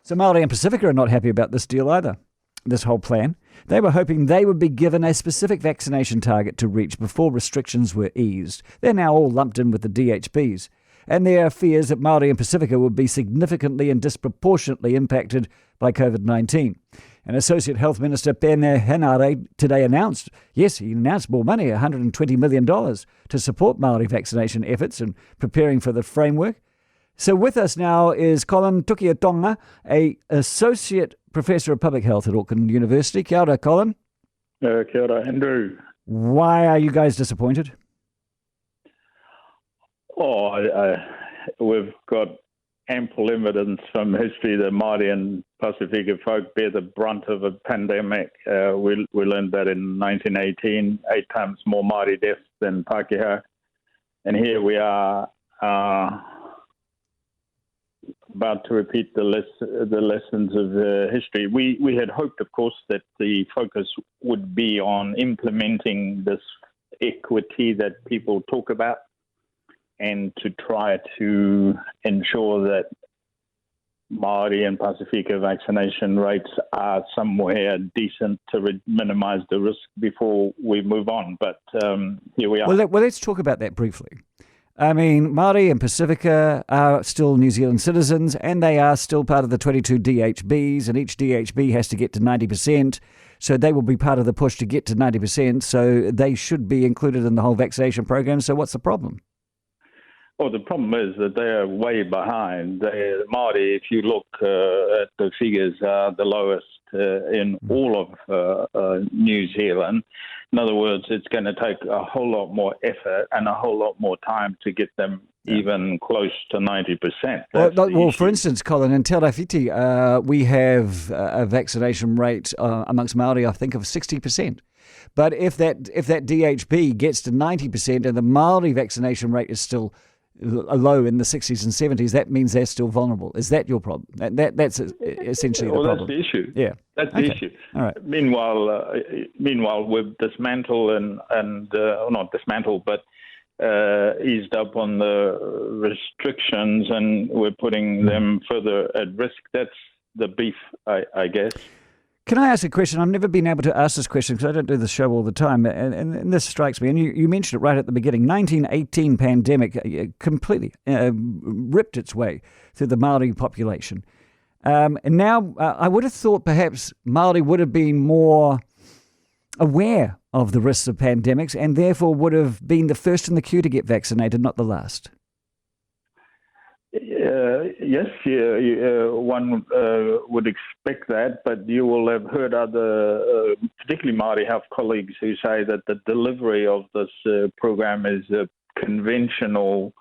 So Māori and Pacifica are not happy about this deal either, this whole plan. They were hoping they would be given a specific vaccination target to reach before restrictions were eased. They're now all lumped in with the DHBs. And there are fears that Māori and Pacifica would be significantly and disproportionately impacted by COVID-19. And Associate Health Minister Pene Henare today announced more money, $120 million, to support Māori vaccination efforts and preparing for the framework. So with us now is Colin Tukiatonga, a Associate Professor of Public Health at Auckland University. Kia ora, Colin. Kia ora, Andrew. Why are you guys disappointed? We've got ample evidence from history that Māori and Pacifica folk bear the brunt of a pandemic. We learned that in 1918, 8 times more Māori deaths than Pākehā. And here we are about to repeat the lessons of history. We had hoped, of course, that the focus would be on implementing this equity that people talk about, and to try to ensure that Māori and Pacifica vaccination rates are somewhere decent to minimise the risk before we move on. But here we are. Well, let's talk about that briefly. I mean, Māori and Pacifica are still New Zealand citizens, and they are still part of the 22 DHBs, and each DHB has to get to 90%. So they will be part of the push to get to 90%. So they should be included in the whole vaccination program. So what's the problem? Well, the problem is that they are way behind. Māori, if you look at the figures, are the lowest in all of New Zealand. In other words, it's going to take a whole lot more effort and a whole lot more time to get them even close to 90%. Well, for instance, Colin, in Te Rawhiti, we have a vaccination rate amongst Māori, I think, of 60%. But if that DHB gets to 90% and the Māori vaccination rate is still low in the 60s and 70s, that means they're still vulnerable. Is that your problem? That's essentially the problem. That's the issue. Yeah, that's the issue. All right. Meanwhile, we've dismantled and not dismantled, but eased up on the restrictions, and we're putting them further at risk. That's the beef, I guess. Can I ask a question? I've never been able to ask this question because I don't do the show all the time, and this strikes me. And you mentioned it right at the beginning. 1918 pandemic completely ripped its way through the Māori population. And now I would have thought perhaps Māori would have been more aware of the risks of pandemics and therefore would have been the first in the queue to get vaccinated, not the last. Yes, one would expect that, but you will have heard other, particularly Māori health colleagues, who say that the delivery of this program is a conventional,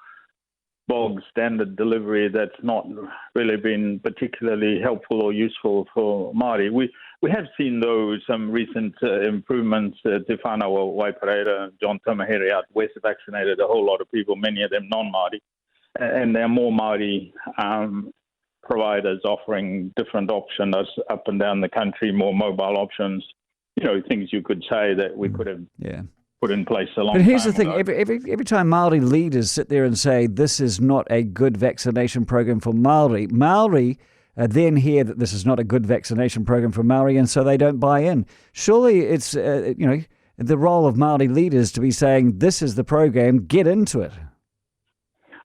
bog standard delivery that's not really been particularly helpful or useful for Māori. We have seen, though, some recent improvements. Te Whānau Waipareira, John Tamahere out west vaccinated a whole lot of people, many of them non-Māori. And there are more Māori providers offering different options up and down the country, more mobile options, things you could say that we could have put in place a long time ago. But here's the thing, every time Māori leaders sit there and say this is not a good vaccination program for Māori then hear that this is not a good vaccination program for Māori, and so they don't buy in. Surely it's, the role of Māori leaders to be saying this is the program, get into it.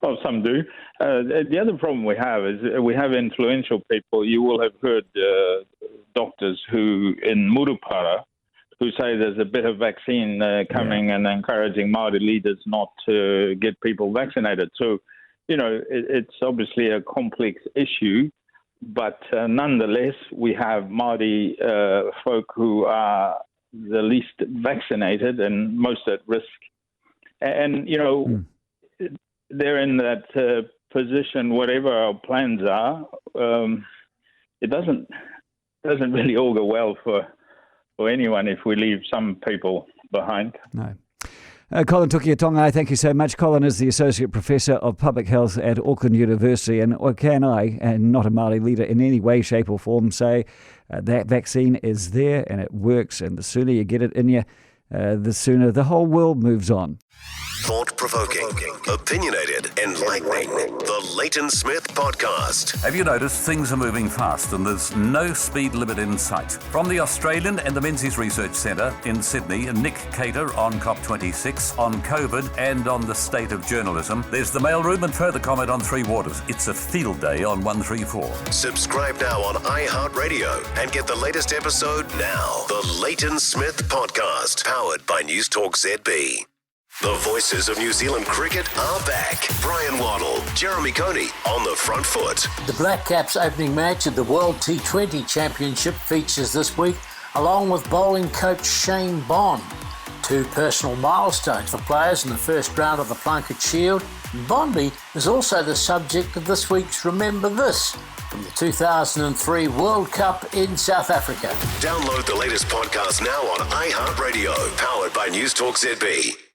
Well, some do. The other problem we have is we have influential people. You will have heard doctors who in Murupara who say there's a better vaccine coming and encouraging Māori leaders not to get people vaccinated. So, it's obviously a complex issue, but nonetheless, we have Māori folk who are the least vaccinated and most at risk. And, they're in that position, whatever our plans are, it doesn't really augur well for anyone if we leave some people behind. No. Colin Tukiatonga, I thank you so much. Colin is the Associate Professor of Public Health at Auckland University, and can I, and not a Māori leader in any way, shape or form, say that vaccine is there and it works, and the sooner you get it in you, the sooner the whole world moves on. Thought-provoking, opinionated, enlightening. The Leighton Smith Podcast. Have you noticed things are moving fast and there's no speed limit in sight? From the Australian and the Menzies Research Centre in Sydney, Nick Cater on COP26, on COVID and on the state of journalism. There's the mailroom and further comment on Three Waters. It's a field day on 134. Subscribe now on iHeartRadio and get the latest episode now. The Leighton Smith Podcast, powered by News Talk ZB. The voices of New Zealand cricket are back. Brian Waddle, Jeremy Coney on the front foot. The Black Caps opening match of the World T20 Championship features this week, along with bowling coach Shane Bond. 2 personal milestones for players in the first round of the Plunket Shield. Bondi is also the subject of this week's Remember This from the 2003 World Cup in South Africa. Download the latest podcast now on iHeartRadio, powered by News Talk ZB.